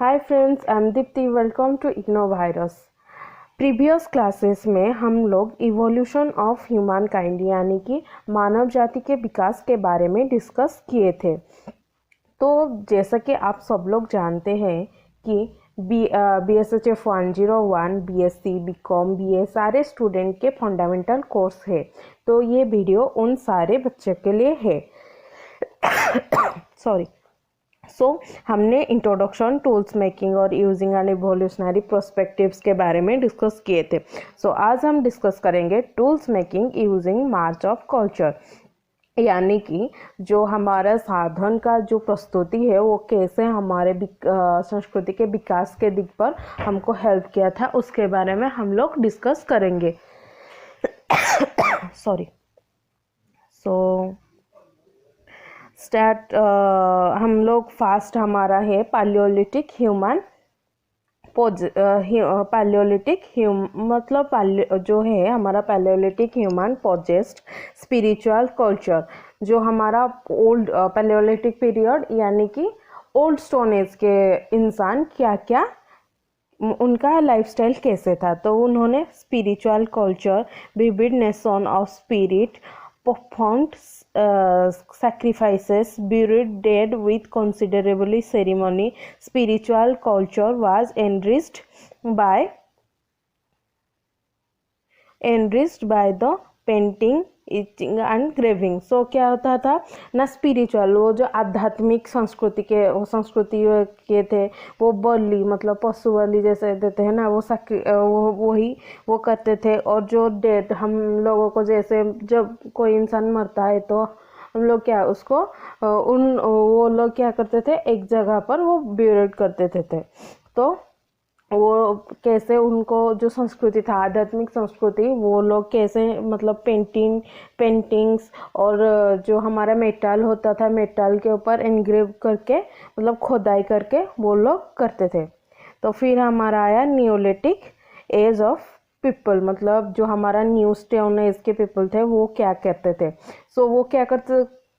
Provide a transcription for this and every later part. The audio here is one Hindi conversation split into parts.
Hi friends, I am Deepti. Welcome to Ignovirus. Previous classes में हम लोग इवोल्यूशन ऑफ ह्यूमन काइंड यानी कि मानव जाति के विकास के बारे में डिस्कस किए थे। तो जैसा कि आप सब लोग जानते हैं कि BSHF 101, BSc, BCom, BA सारे स्टूडेंट के फंडामेंटल कोर्स है। तो ये वीडियो उन सारे बच्चों के लिए है। सॉरी। हमने इंट्रोडक्शन, टूल्स मेकिंग और यूजिंग एंड इवोल्यूशनरी पर्सपेक्टिव्स के बारे में डिस्कस किए थे। आज हम डिस्कस करेंगे tools making using March of culture, यानी कि जो हमारा साधन का जो प्रस्तुति है वो कैसे हमारे संस्कृति के विकास के दिग पर हमको हेल्प किया था, उसके बारे में हम लोग डिस्कस करेंगे। सॉरी। स्टार्ट हम लोग फास्ट हमारा है पैलियोलिथिक ह्यूमन पैलियोलिथिक मतलब जो है हमारा पैलियोलिथिक ह्यूमन पोजेस्ट स्पिरिचुअल कल्चर। जो हमारा ओल्ड पैलियोलिथिक पीरियड यानी कि ओल्ड स्टोन एज के इंसान क्या क्या उनका लाइफस्टाइल कैसे था। तो उन्होंने spiritual culture, vividness of spirit, performed sacrifices, buried dead with considerable ceremony. Spiritual culture was enriched by the painting, etching and graving. So क्या होता था ना, स्पिरिचुअल वो जो आध्यात्मिक संस्कृति के थे वो बलि मतलब पशु बलि जैसे देते हैं ना, वो करते थे। और जो डेड हम लोगों को जैसे जब कोई इंसान मरता है तो हम लोग क्या उसको वो लोग क्या करते थे, एक जगह पर वो ब्यूरिड करते थे। तो वो कैसे उनको जो संस्कृति था, आध्यात्मिक संस्कृति, वो लोग कैसे मतलब पेंटिंग्स और जो हमारा मेटल होता था, मेटल के ऊपर एनग्रेव करके मतलब खोदाई करके वो लोग करते थे। तो फिर हमारा आया न्यूलिथिक एज ऑफ पीपल, मतलब जो हमारा न्यू स्टोन एज के पीपल थे वो क्या करते थे। वो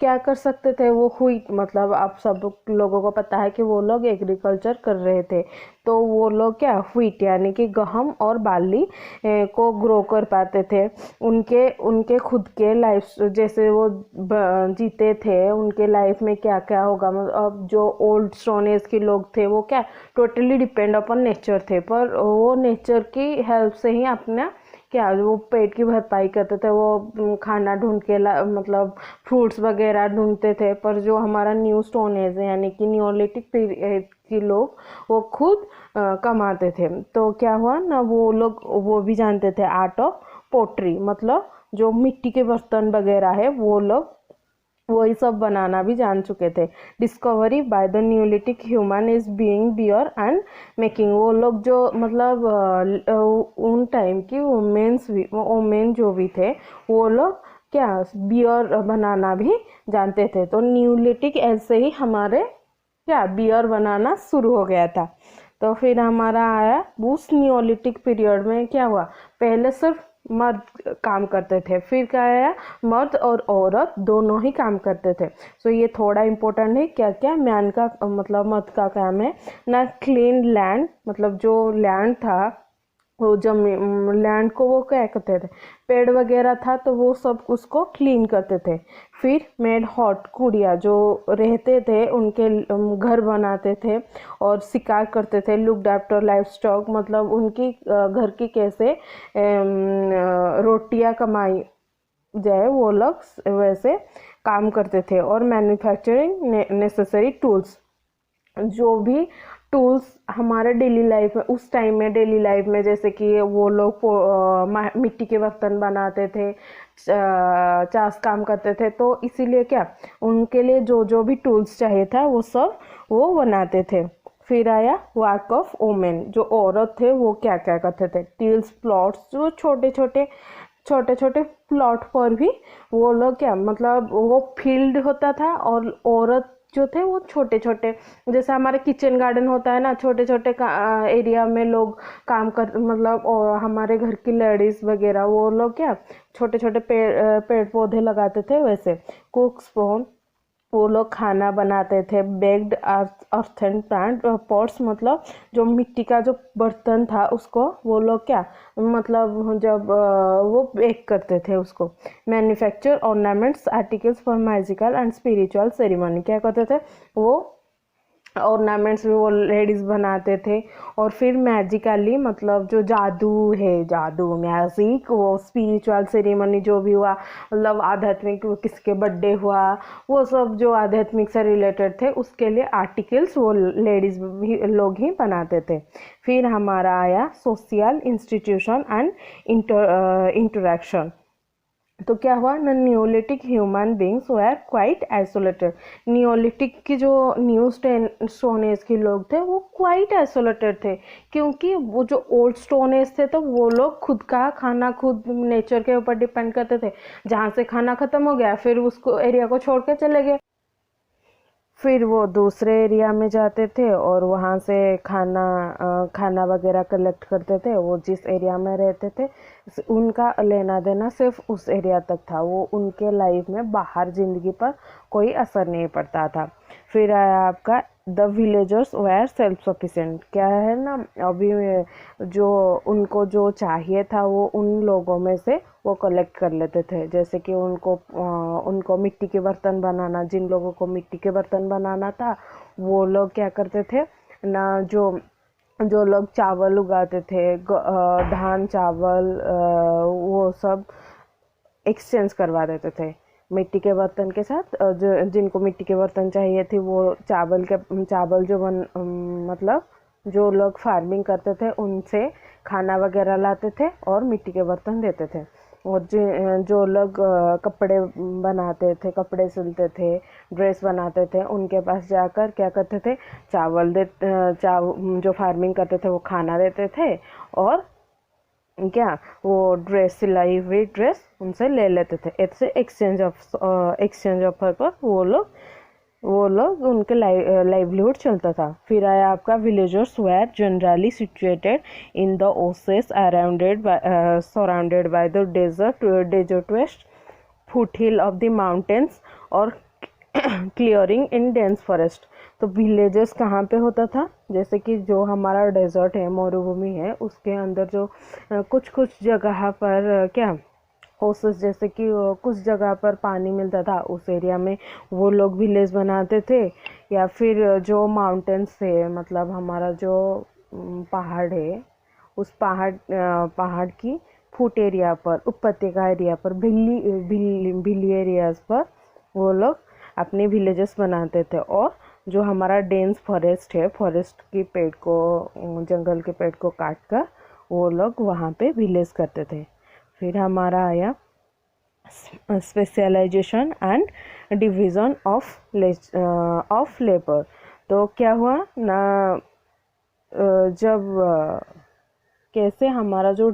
क्या कर सकते थे, वो व्हीट मतलब आप सब लोगों को पता है कि वो लोग एग्रीकल्चर कर रहे थे। तो वो लोग क्या व्हीट यानी कि गेहूं और बार्ली को ग्रो कर पाते थे। उनके खुद के लाइफ जैसे वो जीते थे, उनके लाइफ में क्या क्या होगा। अब जो ओल्ड स्टोन एज के लोग थे वो क्या टोटली डिपेंड अपॉन नेचर थे, पर वो नेचर की हेल्प से ही अपना क्या वो पेट की भरपाई करते थे। वो खाना ढूंढ के मतलब फ्रूट्स वगैरह ढूंढते थे। पर जो हमारा न्यू स्टोन एज है यानी कि न्योलिथिक पीरियड के लोग वो खुद कमाते थे। तो क्या हुआ ना, वो लोग वो भी जानते थे आर्ट ऑफ पोट्री, मतलब जो मिट्टी के बर्तन वगैरह है वो लोग वही सब बनाना भी जान चुके थे। Discovery by the neolithic human is being beer and making. वो लोग जो मतलब उन टाइम की वोमेन जो भी थे वो लोग क्या बियर बनाना भी जानते थे। तो न्यूलिथिक ऐसे ही हमारे क्या बियर बनाना शुरू हो गया था। तो फिर हमारा आया उस न्यूलिथिक पीरियड में क्या हुआ, पहले सिर्फ मर्द काम करते थे, फिर क्या आया मर्द और औरत दोनों ही काम करते थे। ये थोड़ा इम्पोर्टेंट है। क्या क्या मैन का मतलब मर्द का काम है ना, क्लीन लैंड मतलब जो लैंड था वो जमीन लैंड को वो क्या करते थे, पेड़ वगैरह था तो वो सब उसको क्लीन करते थे। फिर मेड हॉट कुड़िया जो रहते थे उनके घर बनाते थे और शिकार करते थे। लुक्ड आफ्टर लाइफ स्टॉक मतलब उनकी घर की कैसे रोटियां कमाई जाए वो लोग वैसे काम करते थे। और मैन्युफैक्चरिंग नेसेसरी टूल्स, जो भी टूल्स हमारे डेली लाइफ में उस टाइम में डेली लाइफ में जैसे कि वो लोग मिट्टी के बर्तन बनाते थे, चास काम करते थे। तो इसीलिए क्या उनके लिए जो जो भी टूल्स चाहिए था वो सब वो बनाते थे। फिर आया वर्क ऑफ वुमेन, जो औरत थे वो क्या क्या करते थे, टील्स प्लॉट्स, जो छोटे छोटे प्लॉट पर भी वो लोग क्या मतलब वो फील्ड होता था। और औरत जो थे वो छोटे छोटे जैसे हमारे किचन गार्डन होता है ना, छोटे छोटे एरिया में लोग काम कर मतलब और हमारे घर की लेडीज वगैरह वो लोग क्या छोटे छोटे पेड़ पौधे लगाते थे। वैसे कुक्स वो लोग खाना बनाते थे। बेक्ड अर्थन प्लांट पॉट्स, मतलब जो मिट्टी का जो बर्तन था उसको वो लोग क्या मतलब जब वो बेक करते थे उसको। Manufacture ornaments articles for magical and spiritual ceremony, क्या करते थे वो ऑर्नामेंट्स भी वो लेडीज़ बनाते थे। और फिर मैजिकली मतलब जो जादू है, जादू मैजिक, वो स्पिरिचुअल सेरेमनी जो भी हुआ, मतलब आध्यात्मिक, किसके बर्थडे हुआ, वो सब जो आध्यात्मिक से रिलेटेड थे उसके लिए आर्टिकल्स वो लेडीज़ भी लोग ही बनाते थे। फिर हमारा आया सोशल इंस्टीट्यूशन एंड इंटरेक्शन। तो क्या हुआ ना, neolithic human beings were quite isolated. Neolithic की जो न्यू स्टोन एज के लोग थे वो क्वाइट आइसोलेटेड थे, क्योंकि वो जो ओल्ड स्टोन एज थे तो वो लोग खुद का खाना खुद नेचर के ऊपर डिपेंड करते थे। जहाँ से खाना ख़त्म हो गया फिर उसको एरिया को छोड़ के चले गए, फिर वो दूसरे एरिया में जाते थे और वहाँ से खाना वगैरह कलेक्ट करते थे। वो जिस एरिया में रहते थे उनका लेना देना सिर्फ उस एरिया तक था, वो उनके लाइफ में बाहर ज़िंदगी पर कोई असर नहीं पड़ता था। फिर आया आपका the villagers were self sufficient. क्या है ना, अभी जो उनको जो चाहिए था वो उन लोगों में से वो कलेक्ट कर लेते थे। जैसे कि उनको मिट्टी के बर्तन बनाना, जिन लोगों को मिट्टी के बर्तन बनाना था वो लोग क्या करते थे ना, जो जो लोग चावल उगाते थे, धान चावल, वो सब एक्सचेंज करवा देते थे मिट्टी के बर्तन के साथ। जो जिनको मिट्टी के बर्तन चाहिए थे वो चावल जो मतलब जो लोग फार्मिंग करते थे उनसे खाना वगैरह लाते थे और मिट्टी के बर्तन देते थे। और जो लोग कपड़े बनाते थे, कपड़े सिलते थे, ड्रेस बनाते थे, उनके पास जाकर क्या करते थे, जो फार्मिंग करते थे वो खाना देते थे और क्या वो ड्रेस, सिलाई हुई ड्रेस उनसे ले लेते थे। ऐसे एक्सचेंज ऑफर पर वो लोग उनके लाइवलीहुड चलता था। फिर आया आपका villagers were generally situated in the oases surrounded by the desert west foothill of the mountains और क्लियरिंग इन डेंस फॉरेस्ट। तो विलेजेस कहाँ पे होता था, जैसे कि जो हमारा डेजर्ट है, मरुभूमि है, उसके अंदर जो कुछ कुछ जगह पर क्या ओसेस, जैसे कि कुछ जगह पर पानी मिलता था उस एरिया में वो लोग विलेज बनाते थे। या फिर जो माउंटेन्स थे, मतलब हमारा जो पहाड़ है, उस पहाड़ की फुट एरिया पर, उपत्यका एरिया पर, बिल्ली एरियाज पर वो लोग अपने विलेजेस बनाते थे। और जो हमारा डेंस फॉरेस्ट है, फॉरेस्ट की पेड़ को, जंगल के पेड़ को काट कर वो लोग वहाँ पे विलेज करते थे। फिर हमारा आया specialization and division of labour. तो क्या हुआ ना, जब कैसे हमारा जो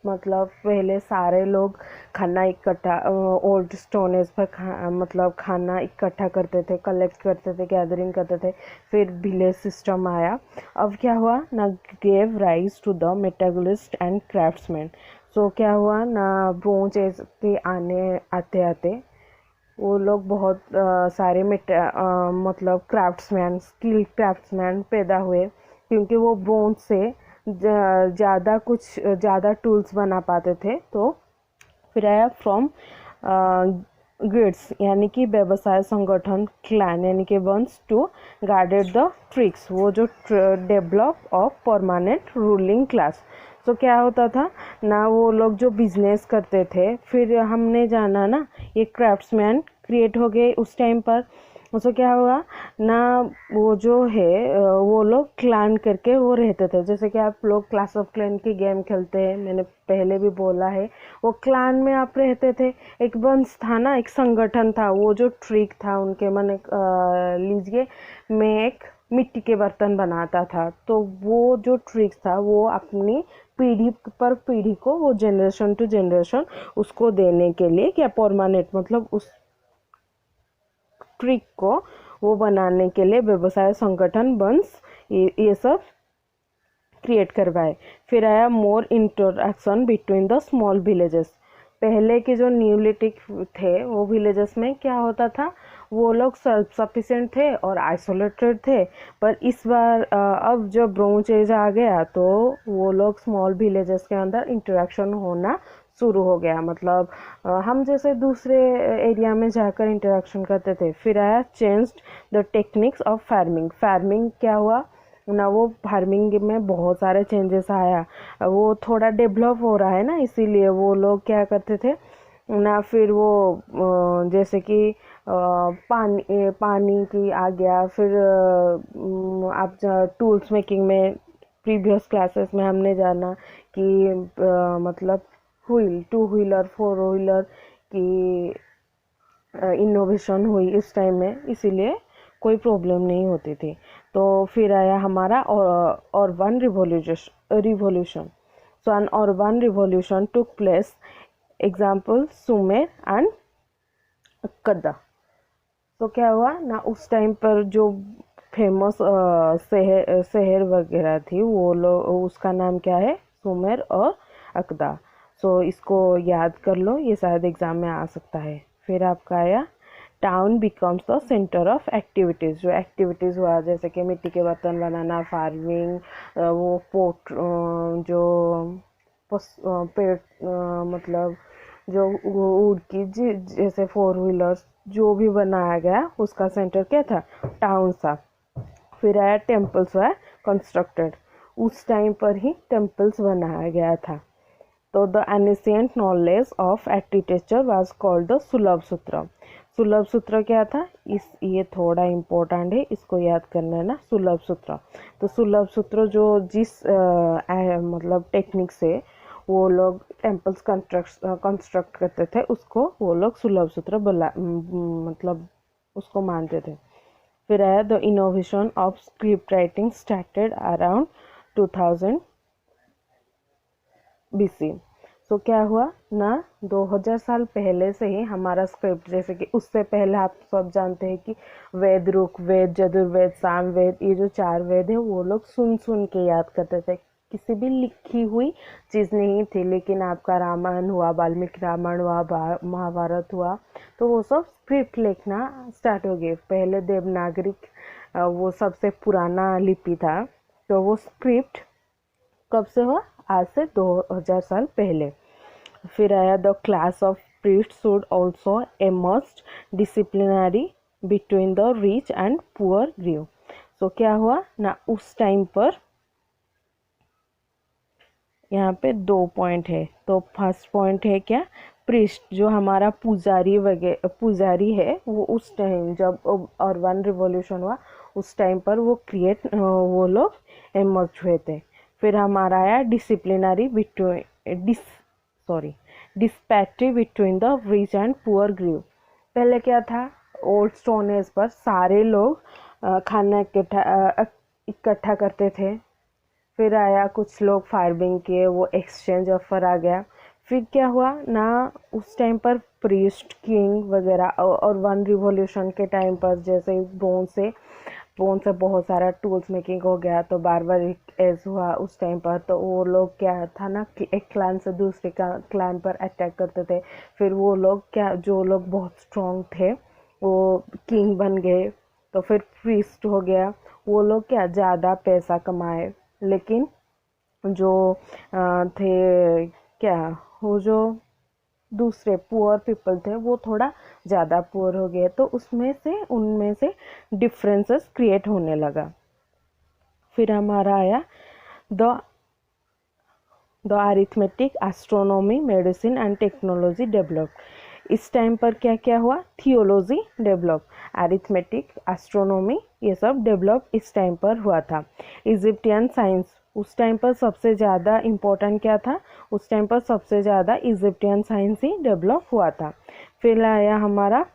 मतलब पहले सारे लोग खाना इकट्ठा ओल्ड स्टोनेज पर मतलब खाना इकट्ठा करते थे, कलेक्ट करते थे, गैदरिंग करते थे। फिर विलेज सिस्टम आया। अब क्या हुआ ना, gave rise to the metallist and craftsman. So क्या हुआ ना, ब्रोंज एज के आते आते वो लोग बहुत सारे मतलब स्किल क्राफ्ट्समैन पैदा हुए, क्योंकि वो ब्रोंज से ज़्यादा टूल्स बना पाते थे। तो फिर आया फ्रॉम गिल्ड्स यानी कि व्यवसाय संगठन, क्लैन यानी कि ones to guarded the tricks, वो जो develop of permanent ruling class. तो क्या होता था ना, वो लोग जो बिजनेस करते थे, फिर हमने जाना ना ये क्राफ्ट्समैन क्रिएट हो गए उस टाइम पर। उसको क्या हुआ ना, वो जो है वो लोग क्लान करके वो रहते थे। जैसे कि आप लोग क्लास ऑफ क्लैन की गेम खेलते हैं, मैंने पहले भी बोला है, वो क्लान में आप रहते थे, एक वंश था ना, एक संगठन था। वो जो ट्रिक था उनके मन लीजिए, मैं एक मिट्टी के बर्तन बनाता था, तो वो जो ट्रिक था वो अपनी पीढ़ी पर पीढ़ी को, वो जनरेशन टू जनरेशन उसको देने के लिए क्या परमानेंट, मतलब उस ट्रिक को वो बनाने के लिए व्यवसाय संगठन वंश ये सब क्रिएट करवाए। फिर आया more interaction between the small villages. पहले के जो न्यूलिटिक थे वो विलेजेस में क्या होता था, वो लोग सेल्फ सफिशिएंट थे और आइसोलेटेड थे। पर इस बार अब जब ब्रोंज एज आ गया तो वो लोग स्मॉल विलेजेस के अंदर इंटरेक्शन होना शुरू हो गया। मतलब हम जैसे दूसरे एरिया में जाकर इंटरेक्शन करते थे। फिर आया changed the techniques of farming. Farming क्या हुआ ना, वो फार्मिंग में बहुत सारे चेंजेस आया। वो थोड़ा डेवलप हो रहा है ना, इसीलिए वो लोग क्या करते थे ना, फिर वो जैसे कि पानी की आ गया। फिर आप टूल्स मेकिंग में प्रीवियस क्लासेस में हमने जाना कि मतलब wheel, two wheeler, four wheeler की इनोवेशन हुई इस टाइम में, इसीलिए कोई प्रॉब्लम नहीं होती थी। तो फिर आया हमारा urban revolution. So an urban revolution took place, example Sumer and कद्दा। तो क्या हुआ ना, उस टाइम पर जो फेमस शहर वगैरह थी वो लोग, उसका नाम क्या है, सुमेर और अकदा। सो इसको याद कर लो, ये शायद एग्जाम में आ सकता है। फिर आपका आया town becomes the centre of activities. जो एक्टिविटीज़ हुआ जैसे कि मिट्टी के बर्तन बनाना, फार्मिंग, वो पोट जो पेड़ मतलब जो वुड की जैसे फोर व्हीलर्स जो भी बनाया गया, उसका सेंटर क्या था, टाउन था। फिर आया टेम्पल्स वर कंस्ट्रक्टेड। उस टाइम पर ही टेम्पल्स बनाया गया था। तो the ancient knowledge of architecture was called the सुलभ सूत्र। सुलभ सूत्र क्या था, ये थोड़ा इम्पोर्टेंट है, इसको याद करना है ना, सुलभ सूत्र। तो सुलभ सूत्र जो जिस मतलब टेक्निक से वो लोग टेम्पल्स कंस्ट्रक्ट करते थे, उसको वो लोग सुलभ सूत्र मतलब उसको मानते थे। फिर आया the innovation of script writing started around 2000 BC। सो क्या हुआ ना, 2000 साल पहले से ही हमारा स्क्रिप्ट, जैसे कि उससे पहले आप सब जानते हैं कि वेद, ऋग्वेद, यजुर्वेद, सामवेद, ये जो 4 वेद है वो लोग सुन सुन के याद करते थे। किसी भी लिखी हुई चीज़ नहीं थी। लेकिन आपका रामायण हुआ, वाल्मीकि रामायण हुआ, महाभारत हुआ, तो वो सब स्क्रिप्ट लिखना स्टार्ट हो गए। पहले देवनागरिक वो सबसे पुराना लिपि था। तो वो स्क्रिप्ट कब से हुआ, आज से 2000 साल पहले। फिर आया the class of priest should also emerge disciplinary between the rich and poor grieve. So क्या हुआ ना, उस टाइम पर यहाँ पे 2 पॉइंट है। तो फर्स्ट पॉइंट है क्या, प्रीस्ट जो हमारा पुजारी है, वो उस टाइम जब अर्बन रिवॉल्यूशन हुआ उस टाइम पर वो लोग एमर्ज हुए थे। फिर हमारा आया disciplinary disparity between the rich and poor grieve. पहले क्या था, ओल्ड स्टोन एज पर सारे लोग खाना इकट्ठा करते थे। फिर आया कुछ लोग फार्मिंग किए, वो एक्सचेंज ऑफर आ गया। फिर क्या हुआ ना, उस टाइम पर प्रीस्ट, किंग वगैरह, और वन रिवॉल्यूशन के टाइम पर जैसे बोन से बहुत सारा टूल्स मेकिंग हो गया, तो बारबारिक एज हुआ उस टाइम पर। तो वो लोग क्या था ना, एक क्लैन से दूसरे क्लैन पर अटैक करते थे। फिर वो लोग क्या, जो लोग बहुत स्ट्रॉन्ग थे वो किंग बन गए। तो फिर प्रीस्ट हो गया, वो लोग क्या ज़्यादा पैसा कमाए। लेकिन जो थे क्या, वो जो दूसरे पुअर पीपल थे वो थोड़ा ज़्यादा पुअर हो गए। तो उनमें से डिफरेंसेस क्रिएट होने लगा। फिर हमारा आया the arithmetic, astronomy, medicine and technology develop. इस टाइम पर क्या क्या हुआ, थियोलॉजी डेवलप, अरिथमेटिक, एस्ट्रोनॉमी, ये सब डेवलप इस टाइम पर हुआ था। इजिप्टियन साइंस, उस टाइम पर सबसे ज़्यादा इम्पोर्टेंट क्या था, उस टाइम पर सबसे ज़्यादा इजिप्टियन साइंस ही डेवलप हुआ था। फिर आया हमारा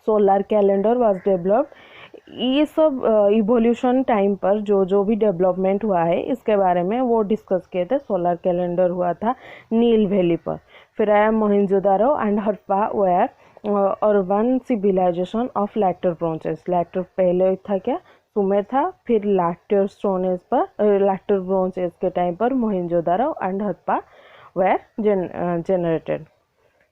सोलर कैलेंडर वाज डेवलप्ड। ये सब इवोल्यूशन टाइम पर जो भी डेवलपमेंट हुआ है इसके बारे में वो डिस्कस किए थे। सोलर कैलेंडर हुआ था नील वैली पर। फिर आया Mohenjodaro and Harappa were urban civilization of later bronzes. Later पहले था क्या, सुमेर था। फिर लेटर ब्रोंज एज के टाइम पर Mohenjodaro and Harappa were generated.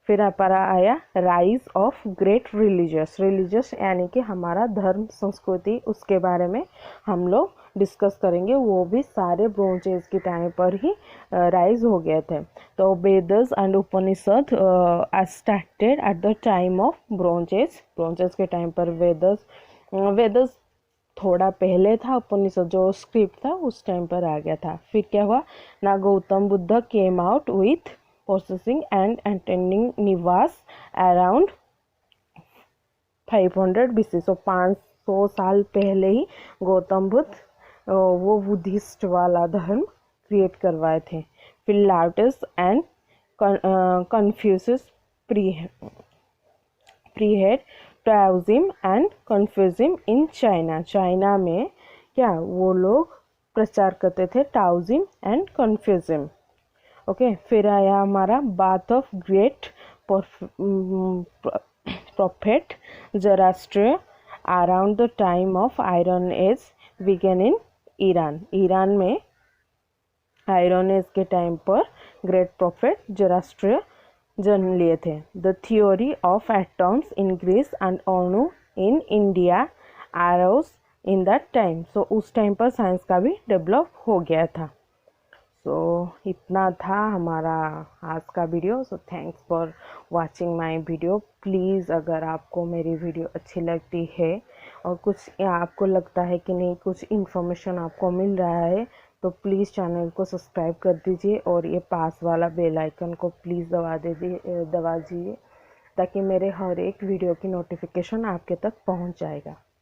फिर हमारा आया राइज ऑफ ग्रेट रिलीजियस यानी कि हमारा धर्म संस्कृति, उसके बारे में हम लोग डिस्कस करेंगे। वो भी सारे ब्रोंज एज के टाइम पर ही राइज हो गए थे। तो Vedas and Upanishad started at the time of bronze age के टाइम पर वेदस थोड़ा पहले था, उपनिषद जो स्क्रिप्ट था उस टाइम पर आ गया था। फिर क्या हुआ ना, Gautam Buddha came out with possessing and attending निवास अराउंड 500 BC। सो 500 साल पहले ही गौतम बुद्ध वो बुद्धिस्ट वाला धर्म क्रिएट करवाए थे। फिर Laotse and Confucius preached Taoism and Confucianism in China में क्या वो लोग प्रचार करते थे टाओइज्म एंड कन्फ्यूजिज्म। ओके, फिर आया हमारा birth of great prophet Zoroaster around the time of iron age began in Iran में आयरन एज के टाइम पर ग्रेट प्रॉफिट ज़ोरास्ट्र जन्म लिए थे। The theory of atoms in Greece and anu in India arose in that time. So उस टाइम पर साइंस का भी डेवलप हो गया था। सो इतना था हमारा आज का video. So thanks for watching my video. Please अगर आपको मेरी वीडियो अच्छी लगती है और कुछ आपको लगता है कि नहीं कुछ इन्फॉर्मेशन आपको मिल रहा है तो प्लीज़ चैनल को सब्सक्राइब कर दीजिए और ये पास वाला बेल आइकन को प्लीज़ दबा दीजिए ताकि मेरे हर एक वीडियो की नोटिफिकेशन आपके तक पहुंच जाएगा।